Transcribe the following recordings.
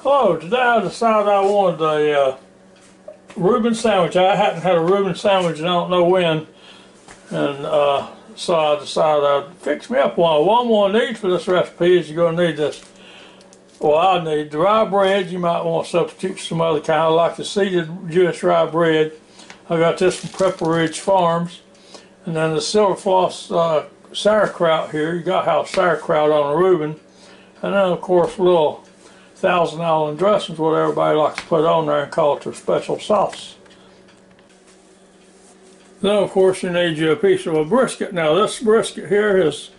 Hello, today I decided I wanted a Reuben sandwich. I hadn't had a Reuben sandwich and I don't know when, and so I decided I'd fix me up one. What I'm going to need for this recipe is you're going to need this. Well, I need rye bread. You might want to substitute some other kind. I like the seeded Jewish rye bread. I got this from Pepper Ridge Farms. And then the silver floss sauerkraut here. You got to have sauerkraut on a Reuben. And then of course little Thousand Island dressings, what everybody likes to put on there and call it their special sauce. Then of course you need you a piece of a brisket. Now this brisket here is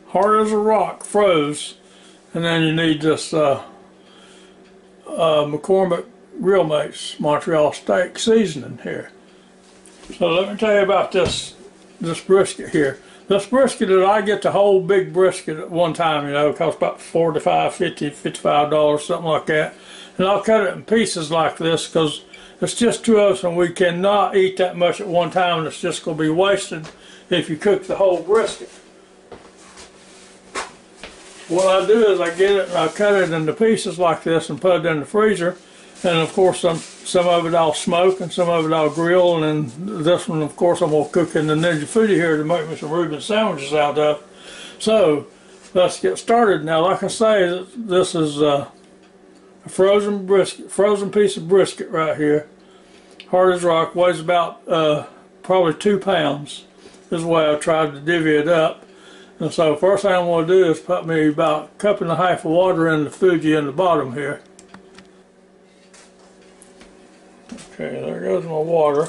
hard as a rock, froze. And then you need this McCormick Grill Mates Montreal steak seasoning here. So let me tell you about this brisket here. This brisket that I get the whole big brisket at one time, you know, it costs about $45, $50, $55, something like that. And I'll cut it in pieces like this because it's just two of us and we cannot eat that much at one time, and it's just going to be wasted if you cook the whole brisket. What I do is I get it and I cut it into pieces like this and put it in the freezer. And of course some of it I'll smoke and some of it I'll grill, and then this one of course I'm going to cook in the Ninja FOODi here to make me some Reuben sandwiches out of. So let's get started. Now like I say, this is a frozen piece of brisket right here. Hard as rock, weighs about probably 2 pounds is the way I tried to divvy it up. And so first thing I'm going to do is put me about a cup and a half of water in the FOODi in the bottom here. Okay, there goes my water.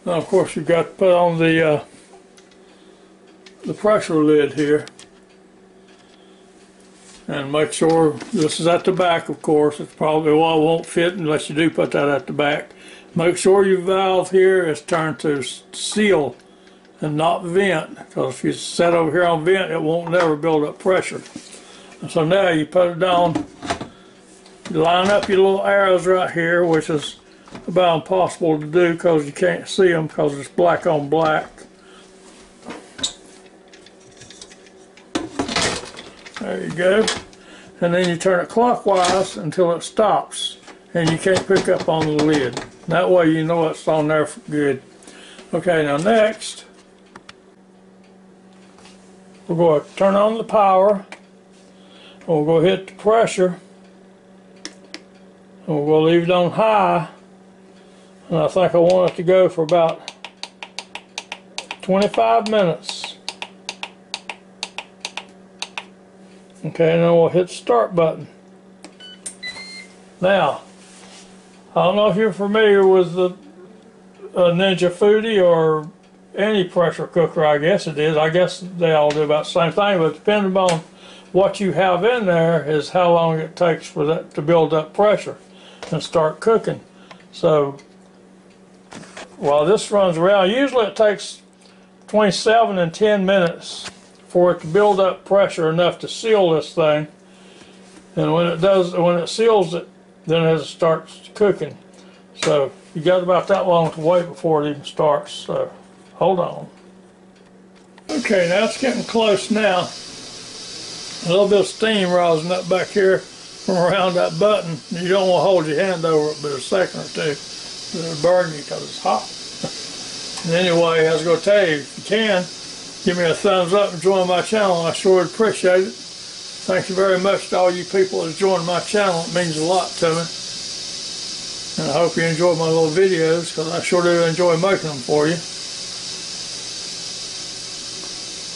Now of course you've got to put on the pressure lid here. And make sure this is at the back, of course. It's probably, well, it won't fit unless you do put that at the back. Make sure your valve here is turned to seal and not vent, because if you set over here on vent, it won't never build up pressure. And so now you put it down, you line up your little arrows right here, which is about impossible to do because you can't see them because it's black on black. There you go. And then you turn it clockwise until it stops and you can't pick up on the lid. That way you know it's on there for good. Okay, now next we're going to turn on the power. We'll go hit the pressure. And we're going to leave it on high. And I think I want it to go for about 25 minutes. Okay, and then we'll hit the start button. Now, I don't know if you're familiar with the Ninja FOODi or any pressure cooker. I guess it is. I guess they all do about the same thing, but depending on what you have in there is how long it takes for that to build up pressure and start cooking. So while this runs around, usually it takes between 7 and 10 minutes for it to build up pressure enough to seal this thing. And when it seals it, then it starts cooking. So you got about that long to wait before it even starts. So hold on. Okay, now it's getting close now. A little bit of steam rising up back here from around that button. You don't want to hold your hand over it but a second or two. It'll burn you because it's hot. And anyway, I was going to tell you, if you can, give me a thumbs up and join my channel. I sure would appreciate it. Thank you very much to all you people that joined my channel. It means a lot to me. And I hope you enjoy my little videos, because I sure do enjoy making them for you.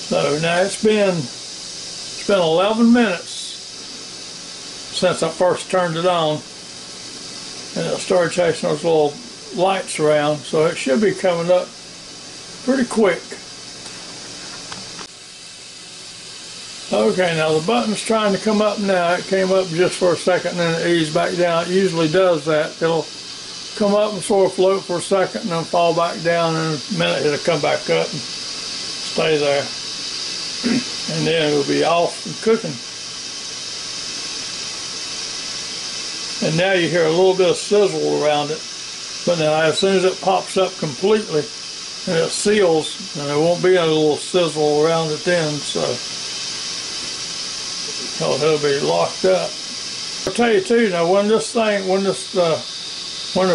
So now it's been 11 minutes since I first turned it on, and it started chasing those little lights around, so it should be coming up pretty quick. Okay, now the button's trying to come up now. It came up just for a second and then it eased back down. It usually does that. It'll come up and sort of float for a second and then fall back down, and in a minute it'll come back up and stay there. And then it'll be off and cooking. And now you hear a little bit of sizzle around it. But now as soon as it pops up completely, and it seals, and there won't be a little sizzle around it then, so it'll be locked up. I'll tell you too, now when the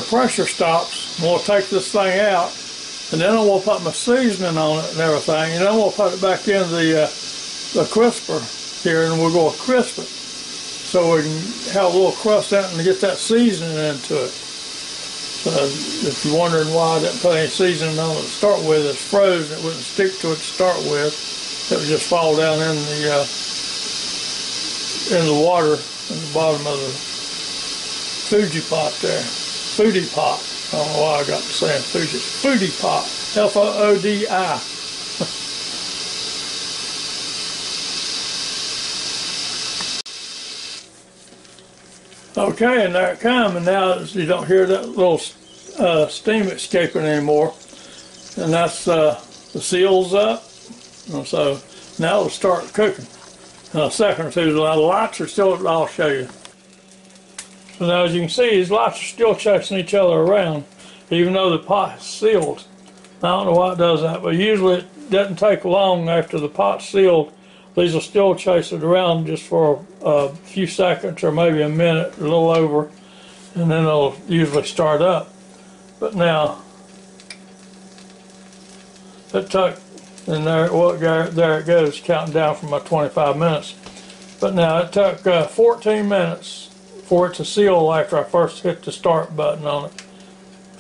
pressure stops, we'll take this thing out, and then I'm gonna put my seasoning on it and everything, and then we'll put it back in the crisper here, and we're gonna crisp it, so we can have a little crust out and get that seasoning into it. So if you're wondering why I didn't put any seasoning on it to start with, it's frozen, it wouldn't stick to it to start with. It would just fall down in the water in the bottom of the Fuji pot there. FOODi pot. I don't know why I got to saying Fuji. FOODi pot. F-O-O-D-I. Okay, and there it comes, and now you don't hear that little steam escaping anymore. And that's the seal's up. And so now it'll start cooking in a second or two. The lights are still, I'll show you. So now as you can see, these lights are still chasing each other around, even though the pot is sealed. I don't know why it does that, but usually it doesn't take long after the pot's sealed. These will still chase it around just for a few seconds or maybe a minute, a little over, and then it'll usually start up. But now, it took, and there it goes, counting down from my 25 minutes. But now it took 14 minutes for it to seal after I first hit the start button on it.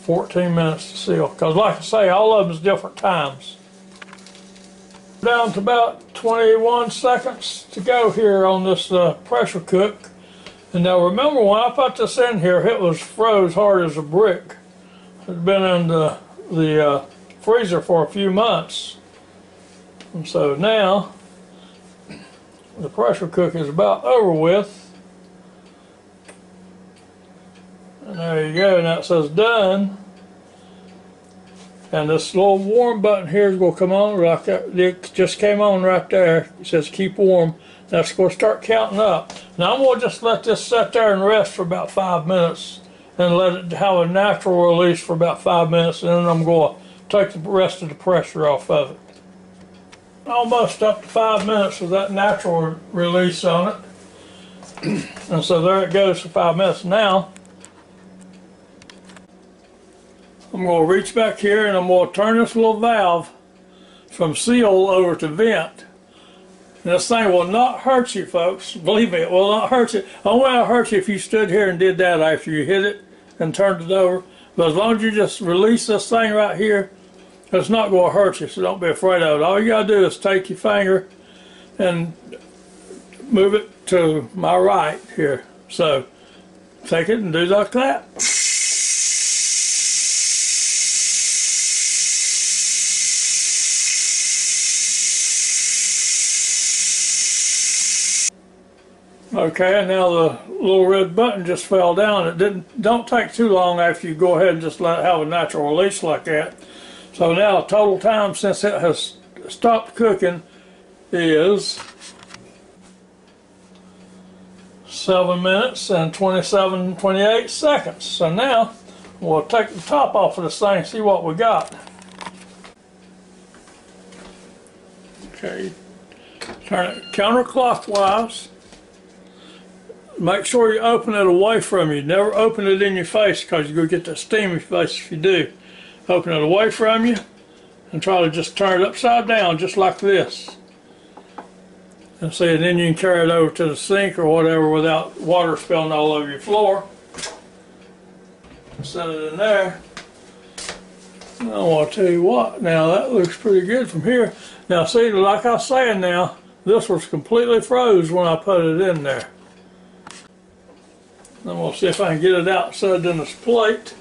14 minutes to seal, because like I say, all of them is different times. Down to about 21 seconds to go here on this pressure cook. And now remember, when I put this in here, it was froze hard as a brick. It's been in the freezer for a few months. And so now, the pressure cook is about over with. And there you go, now it says done. And this little warm button here is going to come on, like it just came on right there. It says keep warm. That's going to start counting up. Now I'm going to just let this sit there and rest for about 5 minutes and let it have a natural release for about 5 minutes, and then I'm going to take the rest of the pressure off of it. Almost up to 5 minutes with that natural release on it. And so there it goes for 5 minutes. Now I'm going to reach back here and I'm going to turn this little valve from seal over to vent. And this thing will not hurt you, folks. Believe me, it will not hurt you. Only way it'll hurt you if you stood here and did that after you hit it and turned it over. But as long as you just release this thing right here, it's not going to hurt you, so don't be afraid of it. All you got to do is take your finger and move it to my right here. So take it and do like that. Okay, and now the little red button just fell down. It don't take too long after you go ahead and just let it have a natural release like that. So now total time since it has stopped cooking is 7 minutes and 28 seconds. So now we'll take the top off of this thing and see what we got. Okay, turn it counterclockwise. Make sure you open it away from you. Never open it in your face, because you're going to get that steam in your face if you do. Open it away from you and try to just turn it upside down just like this. And see, and then you can carry it over to the sink or whatever without water spilling all over your floor. Set it in there. And I want to tell you what, now that looks pretty good from here. Now see, like I was saying now, this was completely froze when I put it in there. And we'll see if I can get it outside in this plate.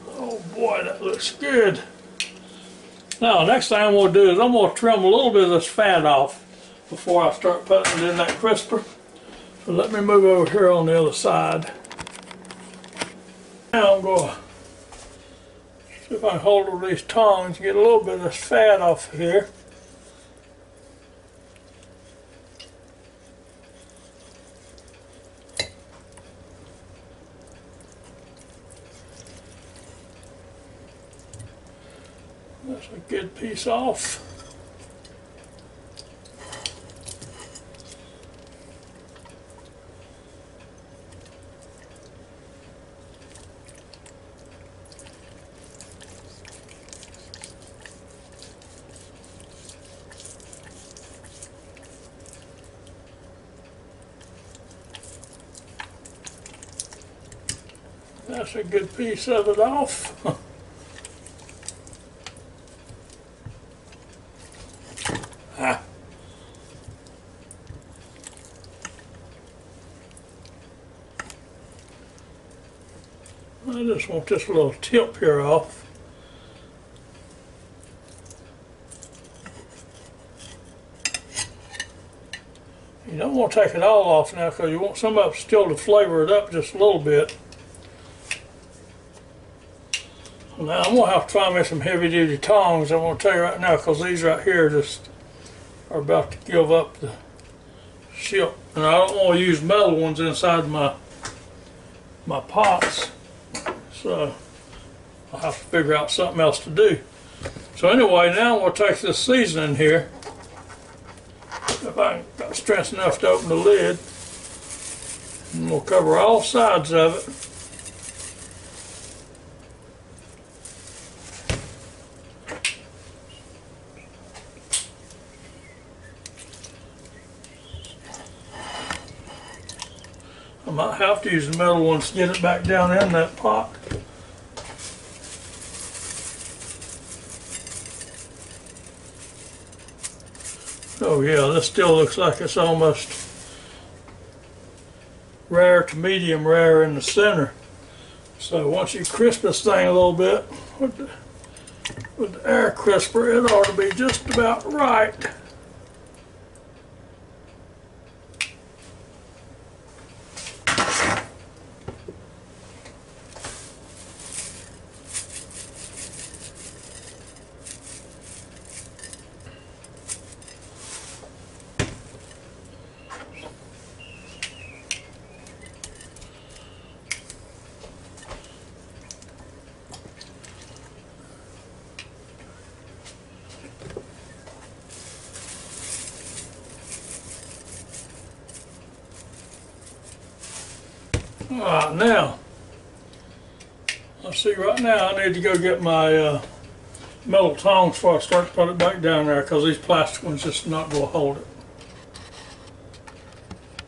Oh boy, that looks good. Now, next thing I'm going to do is I'm going to trim a little bit of this fat off before I start putting it in that crisper. So let me move over here on the other side. Now I'm going to see if I can hold with these tongs, get a little bit of this fat off of here. That's a good piece off. That's a good piece of it off. Ah. I just want this little tip here off. You don't want to take it all off now because you want some of it still to flavor it up just a little bit. Now I'm going to have to find me some heavy duty tongs, I'm going to tell you right now, because these right here just are about to give up the ship. And I don't want to use metal ones inside my pots. So I'll have to figure out something else to do. So anyway, now we'll take this seasoning here. If I got strength enough to open the lid. And we'll cover all sides of it. I might have to use the metal ones to get it back down in that pot. Oh yeah, this still looks like it's almost rare to medium rare in the center. So once you crisp this thing a little bit with the air crisper, it ought to be just about right. Alright, now, let's see, right now I need to go get my metal tongs before I start to put it back down there, because these plastic ones just not going to hold it.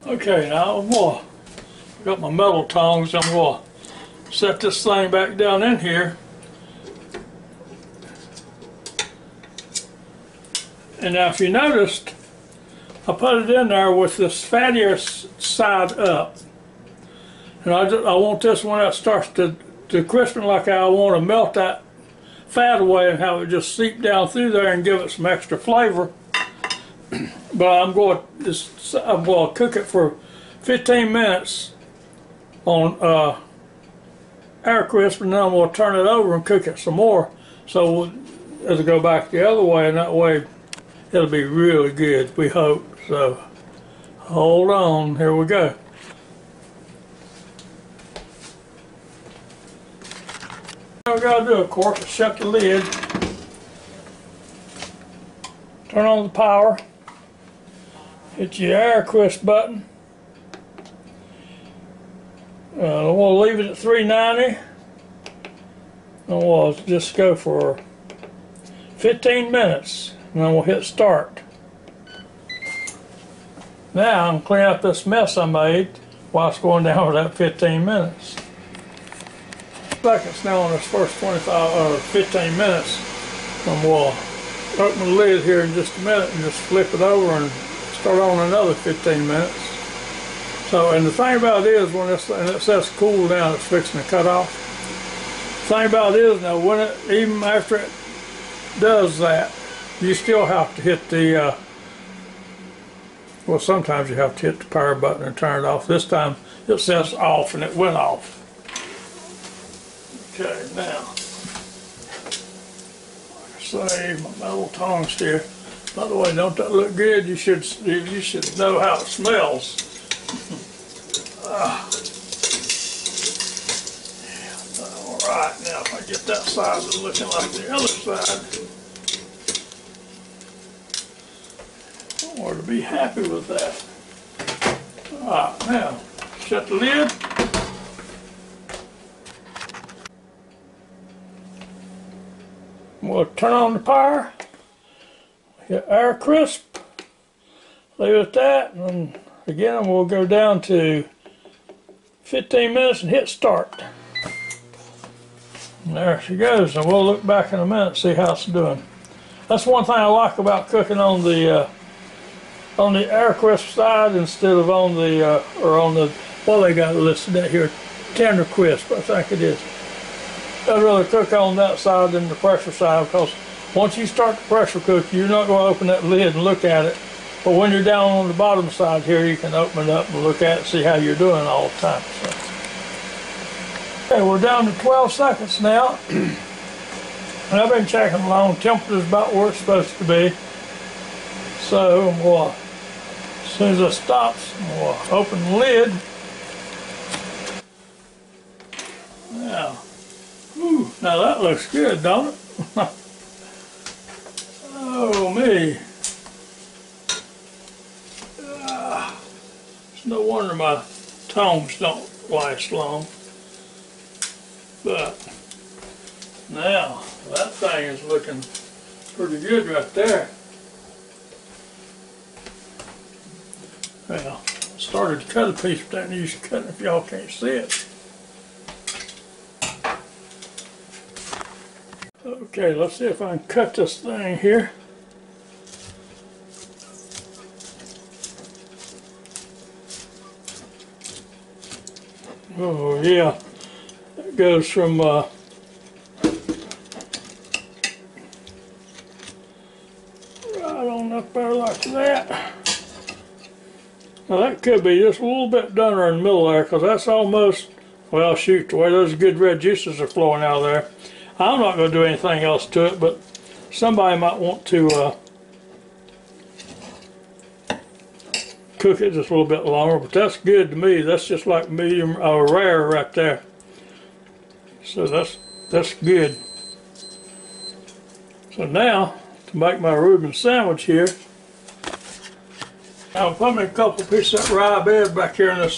Okay, now I got my metal tongs, I'm going to set this thing back down in here. And now if you noticed, I put it in there with this fattier side up. And I want this one that starts to crispen like I want to melt that fat away and have it just seep down through there and give it some extra flavor. But I'm going to cook it for 15 minutes on air crisp, and then I'm going to turn it over and cook it some more. So it'll go back the other way, and that way it'll be really good, we hope. So hold on, here we go. What we gotta do, of course, is shut the lid, turn on the power, hit your air crisp button. I want to leave it at 390, and we'll just go for 15 minutes, and then we'll hit start. Now I'm cleaning up this mess I made while it's going down for that 15 minutes. Seconds now on this first 25 or 15 minutes, and we'll open the lid here in just a minute and just flip it over and start on another 15 minutes. So, and the thing about it is, when this, and it says cool down, it's fixing to cut off. The thing about it is, now when it, even after it does that, you still have to hit the well, sometimes you have to hit the power button and turn it off. This time it says off, and it went off. Okay, now, like I say, my metal tongs here. By the way, don't that look good? You should know how it smells. All right, now if I get that side looking like the other side. or to be happy with that. Alright, now shut the lid. We'll turn on the power. Get air crisp. Leave it at that, and again we'll go down to 15 minutes and hit start. And there she goes, and we'll look back in a minute and see how it's doing. That's one thing I like about cooking on the air crisp side instead of on the well, they got it listed out here, tender crisp, I think it is. I'd rather cook on that side than the pressure side, because once you start the pressure cook, you're not going to open that lid and look at it. But when you're down on the bottom side here, you can open it up and look at it and see how you're doing all the time. So. Okay, we're down to 12 seconds now. And I've been checking along. Temperature's about where it's supposed to be. So we'll, as soon as it stops, we'll open the lid. Now, whew, now that looks good, don't it? Oh me. It's no wonder my tongs don't last long. But now that thing is looking pretty good right there. Well, I started to cut a piece, but I didn't use cutting if y'all can't see it. Okay, let's see if I can cut this thing here. Oh yeah, it goes from right on up there like that. Now that could be just a little bit dunner in the middle there, because that's almost, well shoot, the way those good red juices are flowing out of there. I'm not going to do anything else to it, but somebody might want to cook it just a little bit longer, but that's good to me. That's just like medium or rare right there. So that's good. So now, to make my Reuben sandwich here, I'll put me a couple pieces of rye bread back here in this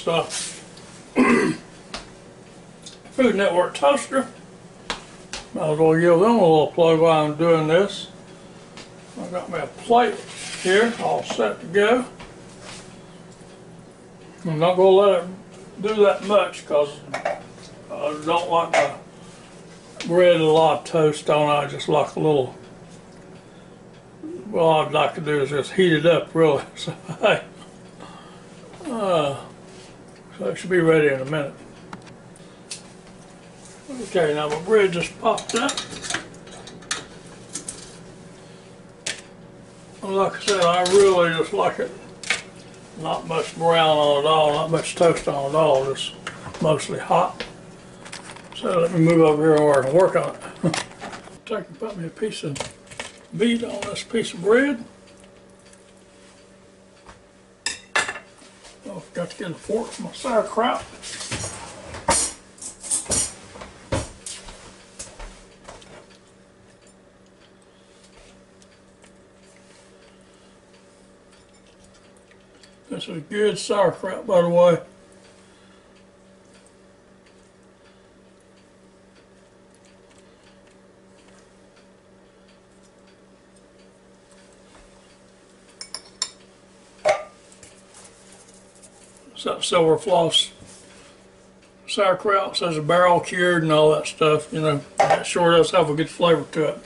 Food Network toaster. Might as well give them a little plug while I'm doing this. I've got my plate here all set to go. I'm not going to let it do that much, because I don't like my bread a lot of toast on it. I just like a little, well, all I'd like to do is just heat it up really. So, hey, so it should be ready in a minute. Okay, now my bread just popped up. And like I said, I really just like it. Not much brown on it all, not much toast on it all, just mostly hot. So let me move over here where I can work on it. Take and put me a piece of meat on this piece of bread. Oh, got to get a fork for my sauerkraut. This is good sauerkraut, by the way. It's that silver floss sauerkraut. Says a barrel cured and all that stuff. You know, that sure does have a good flavor to it.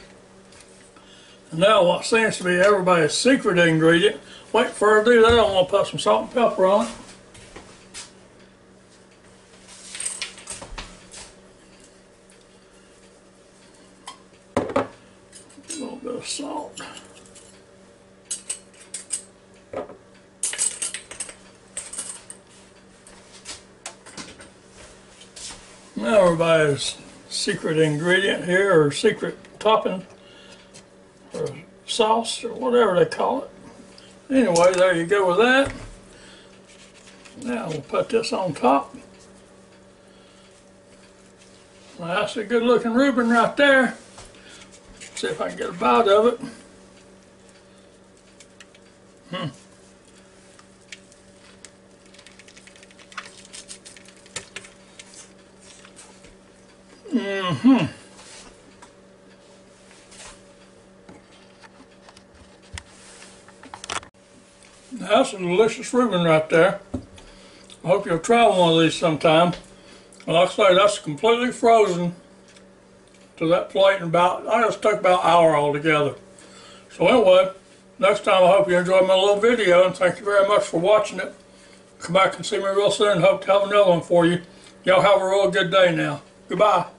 And now what seems to be everybody's secret ingredient. Wait, before I do that, I'm going to put some salt and pepper on it. A little bit of salt. Now everybody's secret ingredient here, or secret topping, or sauce, or whatever they call it. Anyway, there you go with that. Now we'll put this on top. Well, that's a good looking Reuben right there. See if I can get a bite of it. That's some delicious Reuben right there. I hope you'll try one of these sometime. And like I say, that's completely frozen to that plate in about, I just took about an hour altogether. So anyway, next time I hope you enjoyed my little video, and thank you very much for watching it. Come back and see me real soon. Hope to have another one for you. Y'all have a real good day now. Goodbye.